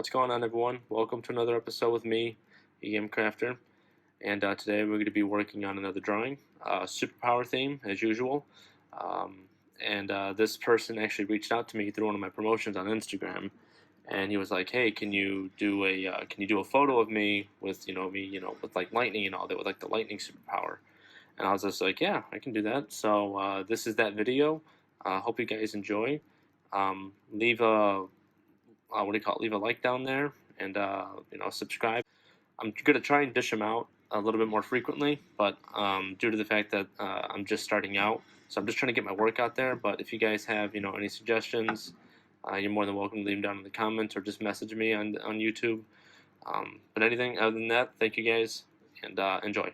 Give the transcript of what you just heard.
What's going on, everyone? Welcome to another episode with me, EM Crafter, and today we're going to be working on another drawing, superpower theme as usual. Um, and this person actually reached out to me through one of my promotions on Instagram, and he was like, "Hey, can you do a photo of me with with like lightning and all that, with like the lightning superpower?" And I was just like, "Yeah, I can do that." So this is that video. Hope you guys enjoy. Leave a what do you call it? Leave a like down there, and subscribe. I'm gonna try and dish them out a little bit more frequently, but due to the fact that I'm just starting out, so I'm just trying to get my work out there. But if you guys have any suggestions, you're more than welcome to leave them down in the comments or just message me on YouTube. But anything other than that, thank you guys, and enjoy.